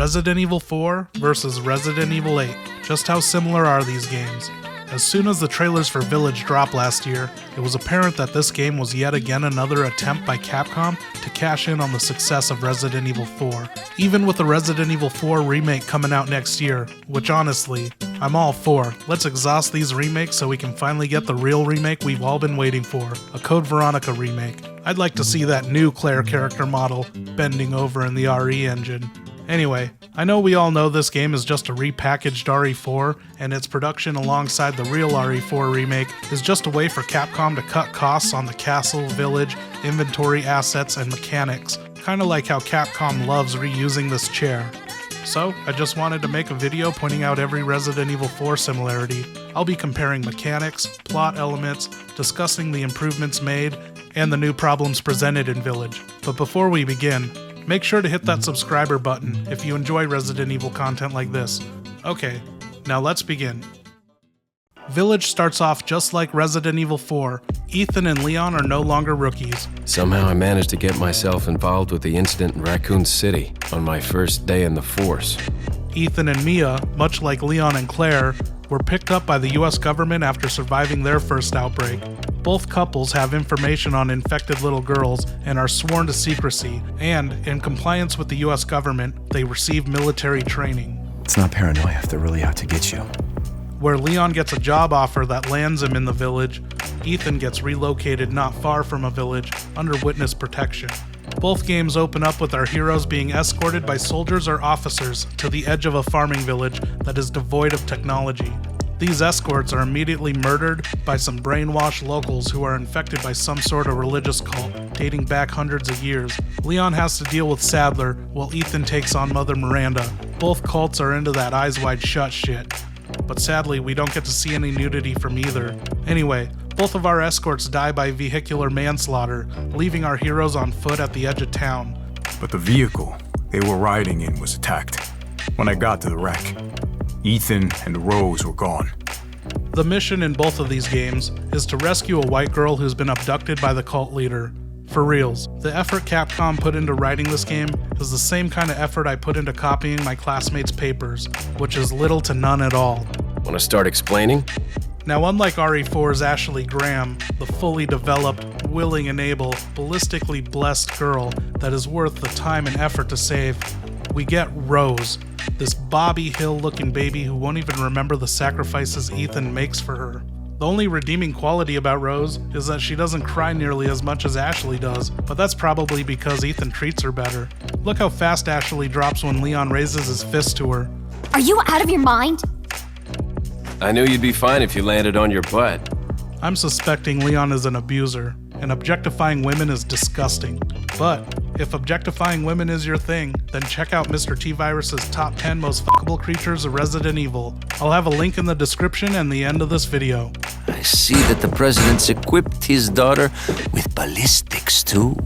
Resident Evil 4 versus Resident Evil 8. Just how similar are these games? As soon as the trailers for Village dropped last year, it was apparent that this game was yet again another attempt by Capcom to cash in on the success of Resident Evil 4. Even with the Resident Evil 4 remake coming out next year, which honestly, I'm all for. Let's exhaust these remakes so we can finally get the real remake we've all been waiting for, a Code Veronica remake. I'd like to see that new Claire character model bending over in the RE engine. Anyway, I know we all know this game is just a repackaged RE4, and its production alongside the real RE4 remake is just a way for Capcom to cut costs on the castle, village, inventory assets, and mechanics, kinda like how Capcom loves reusing this chair. So, I just wanted to make a video pointing out every Resident Evil 4 similarity. I'll be comparing mechanics, plot elements, discussing the improvements made, and the new problems presented in Village. But before we begin, make sure to hit that subscriber button if you enjoy Resident Evil content like this. Okay, now let's begin. Village starts off just like Resident Evil 4. Ethan and Leon are no longer rookies. Somehow I managed to get myself involved with the incident in Raccoon City on my first day in the force. Ethan and Mia, much like Leon and Claire, were picked up by the US government after surviving their first outbreak. Both couples have information on infected little girls and are sworn to secrecy, and, in compliance with the US government, they receive military training. It's not paranoia if they're really out to get you. Where Leon gets a job offer that lands him in the village, Ethan gets relocated not far from a village under witness protection. Both games open up with our heroes being escorted by soldiers or officers to the edge of a farming village that is devoid of technology. These escorts are immediately murdered by some brainwashed locals who are infected by some sort of religious cult dating back hundreds of years. Leon has to deal with Sadler while Ethan takes on Mother Miranda. Both cults are into that eyes wide shut shit. But sadly, we don't get to see any nudity from either. Anyway, both of our escorts die by vehicular manslaughter, leaving our heroes on foot at the edge of town. But the vehicle they were riding in was attacked. When I got to the wreck, Ethan and Rose were gone. The mission in both of these games is to rescue a white girl who's been abducted by the cult leader. For reals, the effort Capcom put into writing this game is the same kind of effort I put into copying my classmates' papers, which is little to none at all. Want to start explaining? Now, unlike RE4's Ashley Graham, the fully developed, willing and able, ballistically blessed girl that is worth the time and effort to save, we get Rose, this Bobby Hill-looking baby who won't even remember the sacrifices Ethan makes for her. The only redeeming quality about Rose is that she doesn't cry nearly as much as Ashley does, but that's probably because Ethan treats her better. Look how fast Ashley drops when Leon raises his fist to her. Are you out of your mind? I knew you'd be fine if you landed on your butt. I'm suspecting Leon is an abuser, and objectifying women is disgusting. But if objectifying women is your thing, then check out Mr.T-Virus's top 10 most fuckable creatures of Resident Evil. I'll have a link in the description and the end of this video. I see that the president's equipped his daughter with ballistics too.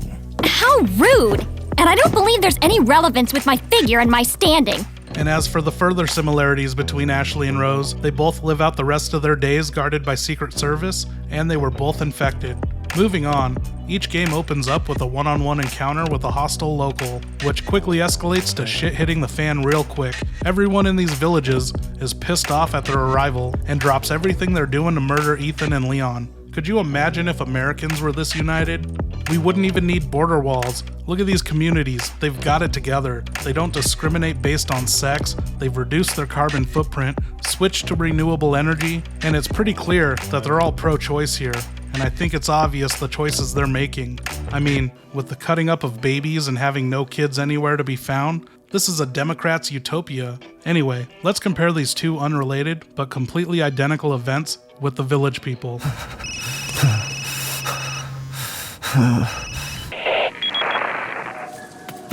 How rude! And I don't believe there's any relevance with my figure and my standing. And as for the further similarities between Ashley and Rose, they both live out the rest of their days guarded by Secret Service, and they were both infected. Moving on, each game opens up with a one-on-one encounter with a hostile local, which quickly escalates to shit hitting the fan real quick. Everyone in these villages is pissed off at their arrival and drops everything they're doing to murder Ethan and Leon. Could you imagine if Americans were this united? We wouldn't even need border walls. Look at these communities, they've got it together. They don't discriminate based on sex, they've reduced their carbon footprint, switched to renewable energy, and it's pretty clear that they're all pro-choice here. And I think it's obvious the choices they're making. I mean, with the cutting up of babies and having no kids anywhere to be found, this is a Democrat's utopia. Anyway, let's compare these two unrelated but completely identical events with the Village people.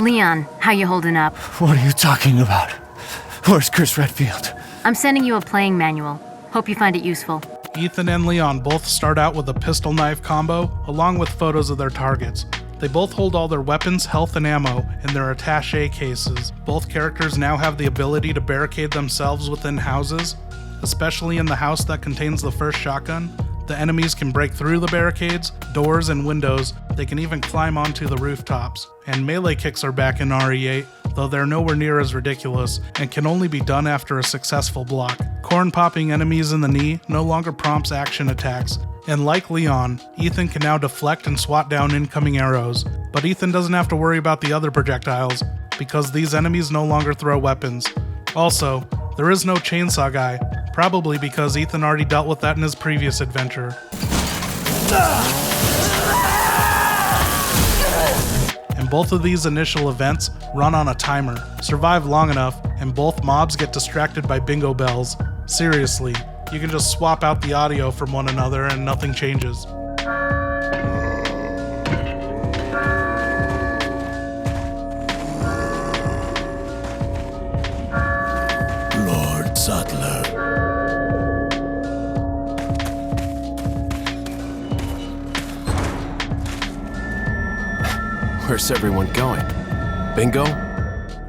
Leon, how you holding up? What are you talking about? Where's Chris Redfield? I'm sending you a playing manual. Hope you find it useful. Ethan and Leon both start out with a pistol knife combo, along with photos of their targets. They both hold all their weapons, health, and ammo in their attaché cases. Both characters now have the ability to barricade themselves within houses, especially in the house that contains the first shotgun. The enemies can break through the barricades, doors, and windows. They can even climb onto the rooftops. And melee kicks are back in RE8. though they're nowhere near as ridiculous and can only be done after a successful block. Corn-popping enemies in the knee no longer prompts action attacks, and like Leon, Ethan can now deflect and swat down incoming arrows, but Ethan doesn't have to worry about the other projectiles, because these enemies no longer throw weapons. Also, there is no chainsaw guy, probably because Ethan already dealt with that in his previous adventure. And both of these initial events run on a timer. Survive long enough, and both mobs get distracted by bingo bells. Seriously, you can just swap out the audio from one another and nothing changes. Lord Sattler. Where's everyone going? Bingo?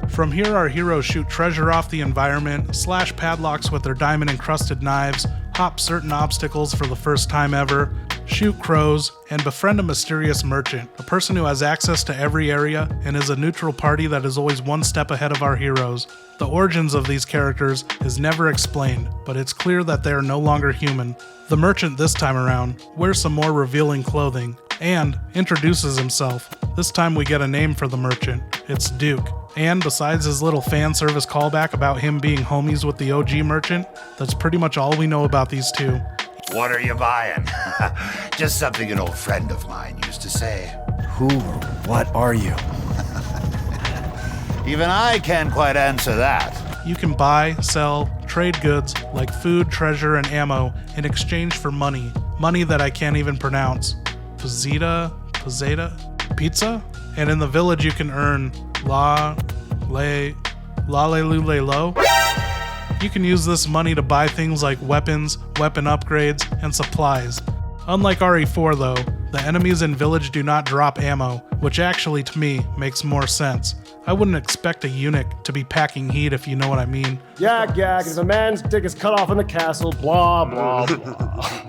From here, our heroes shoot treasure off the environment, slash padlocks with their diamond-encrusted knives, hop certain obstacles for the first time ever, shoot crows, and befriend a mysterious merchant, a person who has access to every area and is a neutral party that is always one step ahead of our heroes. The origins of these characters is never explained, but it's clear that they are no longer human. The merchant this time around wears some more revealing clothing, and introduces himself. This time we get a name for the merchant. It's Duke. And besides his little fan service callback about him being homies with the OG merchant, that's pretty much all we know about these two. What are you buying? Just something an old friend of mine used to say. Who or what are you? Even I can't quite answer that. You can buy, sell, trade goods like food, treasure, and ammo in exchange for money. Money that I can't even pronounce. Pizzita? Pizza? And in the village you can earn lale. You can use this money to buy things like weapons, weapon upgrades, and supplies. Unlike RE4 though, the enemies in village do not drop ammo, which actually to me makes more sense. I wouldn't expect a eunuch to be packing heat if you know what I mean. Yak, if a man's dick is cut off in the castle, blah, blah, blah.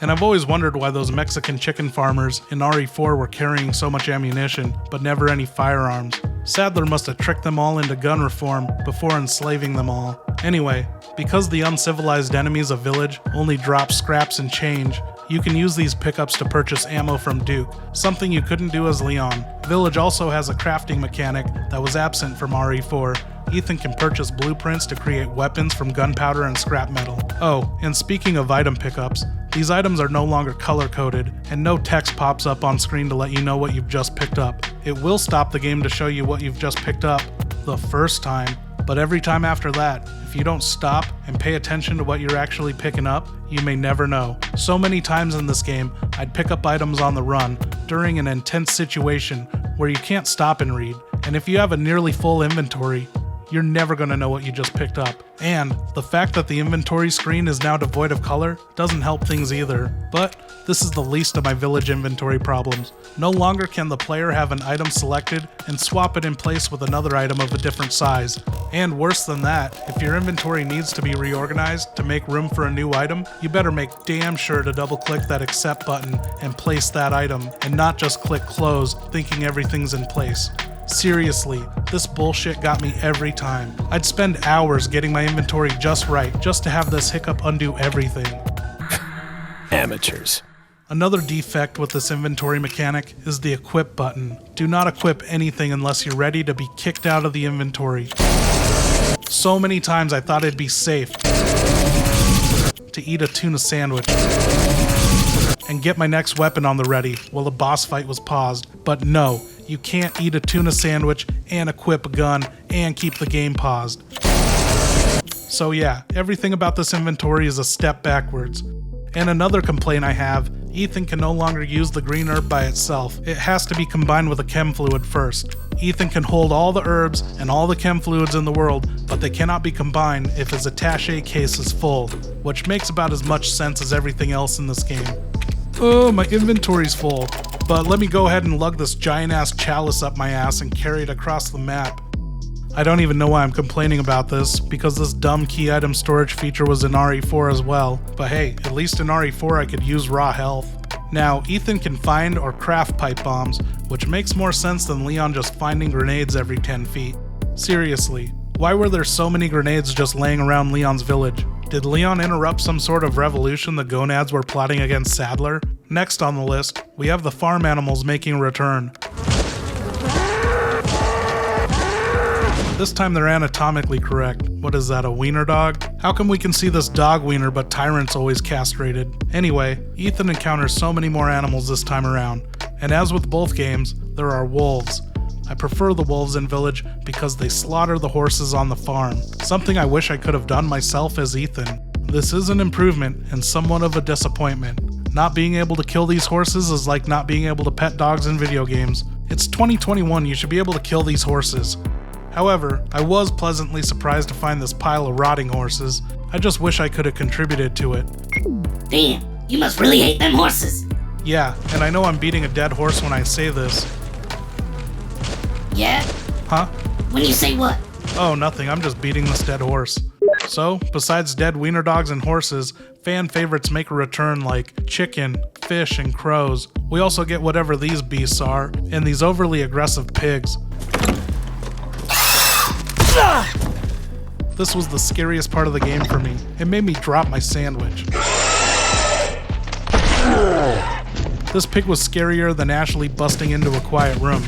And I've always wondered why those Mexican chicken farmers in RE4 were carrying so much ammunition, but never any firearms. Sadler must have tricked them all into gun reform before enslaving them all. Anyway, because the uncivilized enemies of Village only drop scraps and change, you can use these pickups to purchase ammo from Duke, something you couldn't do as Leon. Village also has a crafting mechanic that was absent from RE4. Ethan can purchase blueprints to create weapons from gunpowder and scrap metal. Oh, and speaking of item pickups, these items are no longer color-coded, and no text pops up on screen to let you know what you've just picked up. It will stop the game to show you what you've just picked up the first time, but every time after that, if you don't stop and pay attention to what you're actually picking up, you may never know. So many times in this game, I'd pick up items on the run during an intense situation where you can't stop and read, and if you have a nearly full inventory, you're never going to know what you just picked up. And the fact that the inventory screen is now devoid of color doesn't help things either. But this is the least of my village inventory problems. No longer can the player have an item selected and swap it in place with another item of a different size. And worse than that, if your inventory needs to be reorganized to make room for a new item, you better make damn sure to double click that accept button and place that item, and not just click close thinking everything's in place. Seriously, this bullshit got me every time. I'd spend hours getting my inventory just right, just to have this hiccup undo everything. Amateurs. Another defect with this inventory mechanic is the equip button. Do not equip anything unless you're ready to be kicked out of the inventory. So many times I thought it'd be safe to eat a tuna sandwich and get my next weapon on the ready while the boss fight was paused, but no. You can't eat a tuna sandwich and equip a gun and keep the game paused. So yeah, everything about this inventory is a step backwards. And another complaint I have, Ethan can no longer use the green herb by itself. It has to be combined with a chem fluid first. Ethan can hold all the herbs and all the chem fluids in the world, but they cannot be combined if his attaché case is full, which makes about as much sense as everything else in this game. Oh, my inventory's full. But let me go ahead and lug this giant-ass chalice up my ass and carry it across the map. I don't even know why I'm complaining about this, because this dumb key item storage feature was in RE4 as well. But hey, at least in RE4 I could use raw health. Now, Ethan can find or craft pipe bombs, which makes more sense than Leon just finding grenades every 10 feet. Seriously, why were there so many grenades just laying around Leon's village? Did Leon interrupt some sort of revolution the Gonads were plotting against Sadler? Next on the list, we have the farm animals making a return. This time they're anatomically correct. What is that, a wiener dog? How come we can see this dog wiener but Tyrant's always castrated? Anyway, Ethan encounters so many more animals this time around. And as with both games, there are wolves. I prefer the wolves in Village because they slaughter the horses on the farm, something I wish I could have done myself as Ethan. This is an improvement and somewhat of a disappointment. Not being able to kill these horses is like not being able to pet dogs in video games. It's 2021, you should be able to kill these horses. However, I was pleasantly surprised to find this pile of rotting horses. I just wish I could have contributed to it. Damn, you must really hate them horses. Yeah, and I know I'm beating a dead horse when I say this. Yeah? Huh? When you say what? Oh, nothing, I'm just beating this dead horse. So, besides dead wiener dogs and horses, fan favorites make a return like chicken, fish, and crows. We also get whatever these beasts are, and these overly aggressive pigs. This was the scariest part of the game for me. It made me drop my sandwich. This pig was scarier than Ashley busting into a quiet room.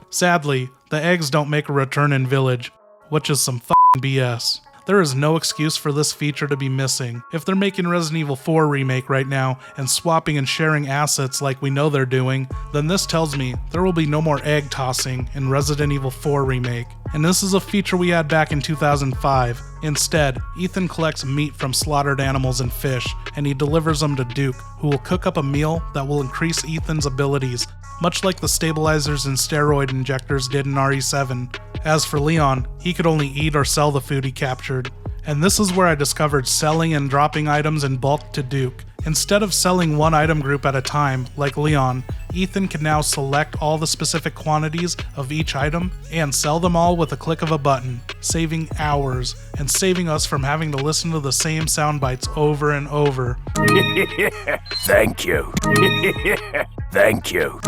Sadly, the eggs don't make a return in Village, which is some f***ing BS. There is no excuse for this feature to be missing. If they're making Resident Evil 4 remake right now and swapping and sharing assets like we know they're doing, then this tells me there will be no more egg tossing in Resident Evil 4 remake. And this is a feature we had back in 2005. Instead, Ethan collects meat from slaughtered animals and fish, and he delivers them to Duke, who will cook up a meal that will increase Ethan's abilities, much like the stabilizers and steroid injectors did in RE7. As for Leon, he could only eat or sell the food he captured. And this is where I discovered selling and dropping items in bulk to Duke. Instead of selling one item group at a time, like Leon, Ethan can now select all the specific quantities of each item and sell them all with a click of a button, saving hours and saving us from having to listen to the same sound bites over and over. Thank you. Thank you.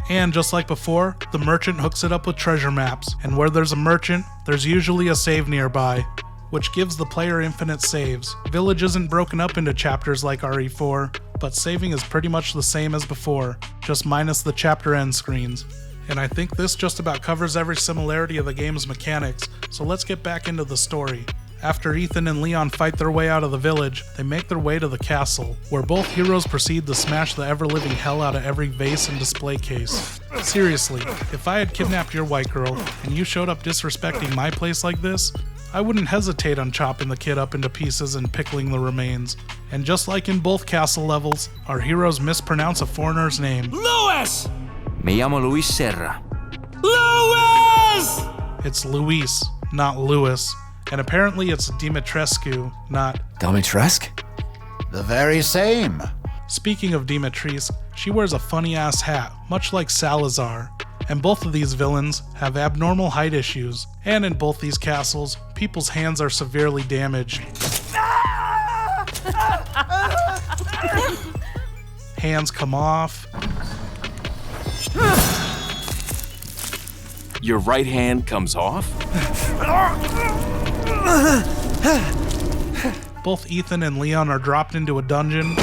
And just like before, the merchant hooks it up with treasure maps, and where there's a merchant, there's usually a save nearby, which gives the player infinite saves. Village isn't broken up into chapters like RE4, but saving is pretty much the same as before, just minus the chapter end screens. And I think this just about covers every similarity of the game's mechanics, so let's get back into the story. After Ethan and Leon fight their way out of the village, they make their way to the castle, where both heroes proceed to smash the ever-living hell out of every vase and display case. Seriously, if I had kidnapped your white girl, and you showed up disrespecting my place like this, I wouldn't hesitate on chopping the kid up into pieces and pickling the remains. And just like in both castle levels, our heroes mispronounce a foreigner's name. Luis! Me llamo Luis Serra. Luis! It's Luis, not Louis. And apparently it's Dimitrescu, not Dimitrescu? The very same. Speaking of Dimitrescu, she wears a funny-ass hat, much like Salazar. And both of these villains have abnormal height issues. And in both these castles, people's hands are severely damaged. Hands come off. Your right hand comes off? Both Ethan and Leon are dropped into a dungeon.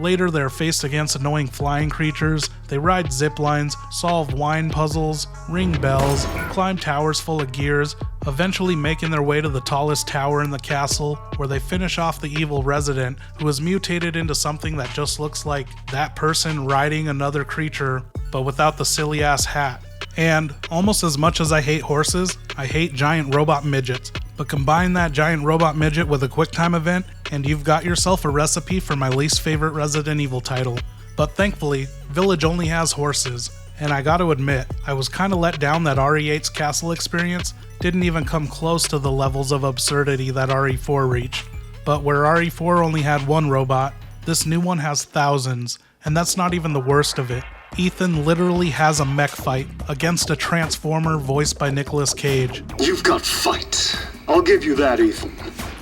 Later, they're faced against annoying flying creatures. They ride zip lines, solve wine puzzles, ring bells, climb towers full of gears, eventually making their way to the tallest tower in the castle, where they finish off the evil resident, who is mutated into something that just looks like that person riding another creature, but without the silly-ass hat. And, almost as much as I hate horses, I hate giant robot midgets. But combine that giant robot midget with a QuickTime event, and you've got yourself a recipe for my least favorite Resident Evil title. But thankfully, Village only has horses, and I gotta admit, I was kinda let down that RE8's castle experience didn't even come close to the levels of absurdity that RE4 reached. But where RE4 only had one robot, this new one has thousands, and that's not even the worst of it. Ethan literally has a mech fight against a transformer voiced by Nicolas Cage. You've got fight. I'll give you that, Ethan.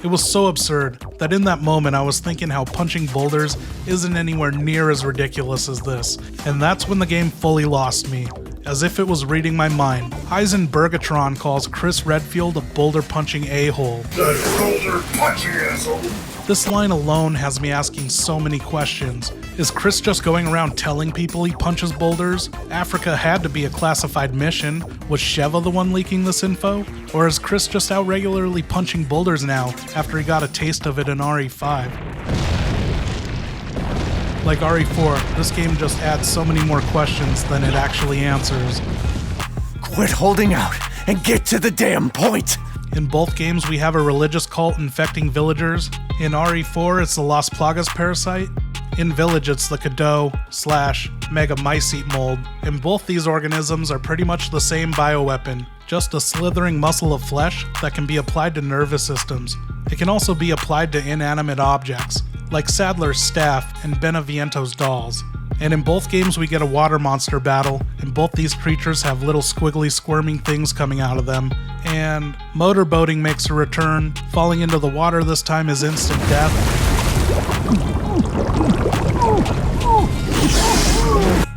It was so absurd that in that moment I was thinking how punching boulders isn't anywhere near as ridiculous as this, and that's when the game fully lost me. As if it was reading my mind, Heisenbergatron calls Chris Redfield a boulder-punching a-hole. That boulder-punching asshole. This line alone has me asking so many questions. Is Chris just going around telling people he punches boulders? Africa had to be a classified mission. Was Sheva the one leaking this info? Or is Chris just out regularly punching boulders now after he got a taste of it in RE5? Like RE4, this game just adds so many more questions than it actually answers. Quit holding out and get to the damn point! In both games, we have a religious cult infecting villagers. In RE4, it's the Las Plagas parasite. In Village, it's the Cadeau/Megamycete mold. And both these organisms are pretty much the same bioweapon, just a slithering muscle of flesh that can be applied to nervous systems. It can also be applied to inanimate objects, like Sadler's staff and Beneviento's dolls. And in both games we get a water monster battle, and both these creatures have little squiggly squirming things coming out of them. And motorboating makes a return. Falling into the water this time is instant death.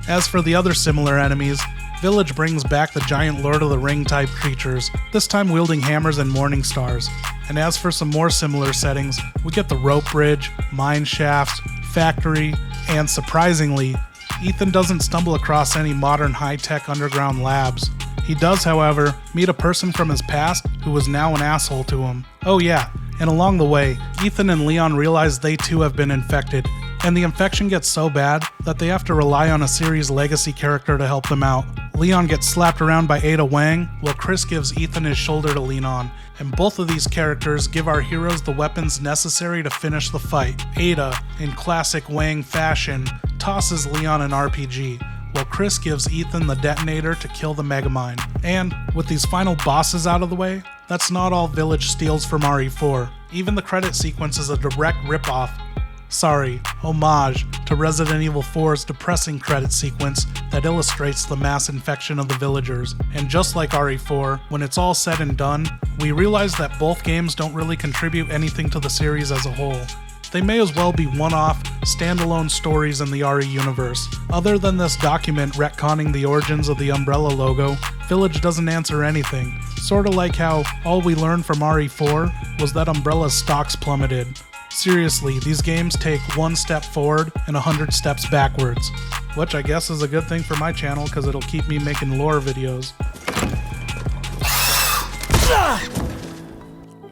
As for the other similar enemies, Village brings back the giant Lord of the Ring type creatures, this time wielding hammers and morning stars. And as for some more similar settings, we get the rope bridge, mine shafts, factory, and surprisingly, Ethan doesn't stumble across any modern high-tech underground labs. He does, however, meet a person from his past who is now an asshole to him. Oh yeah, and along the way, Ethan and Leon realize they too have been infected, and the infection gets so bad that they have to rely on a series legacy character to help them out. Leon gets slapped around by Ada Wang, while Chris gives Ethan his shoulder to lean on, and both of these characters give our heroes the weapons necessary to finish the fight. Ada, in classic Wang fashion, tosses Leon an RPG, while Chris gives Ethan the detonator to kill the Megamind. And with these final bosses out of the way, that's not all Village steals from RE4. Even the credit sequence is a direct ripoff. Sorry, homage to Resident Evil 4's depressing credit sequence that illustrates the mass infection of the villagers. And just like RE4, when it's all said and done, we realize that both games don't really contribute anything to the series as a whole. They may as well be one-off, standalone stories in the RE universe. Other than this document retconning the origins of the Umbrella logo, Village doesn't answer anything. Sorta like how all we learned from RE4 was that Umbrella's stocks plummeted. Seriously, these games take one step forward and 100 steps backwards. Which I guess is a good thing for my channel because it'll keep me making lore videos.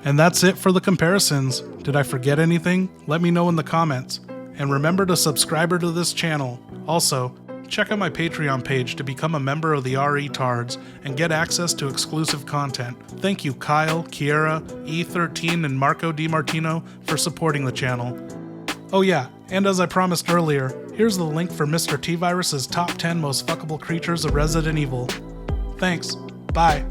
And that's it for the comparisons. Did I forget anything? Let me know in the comments. And remember to subscribe to this channel. Also, check out my Patreon page to become a member of the RE-Tards and get access to exclusive content. Thank you Kyle, Kiera, E13, and Marco DiMartino for supporting the channel. Oh yeah, and as I promised earlier, here's the link for Mr. T-Virus's top 10 most fuckable creatures of Resident Evil. Thanks. Bye.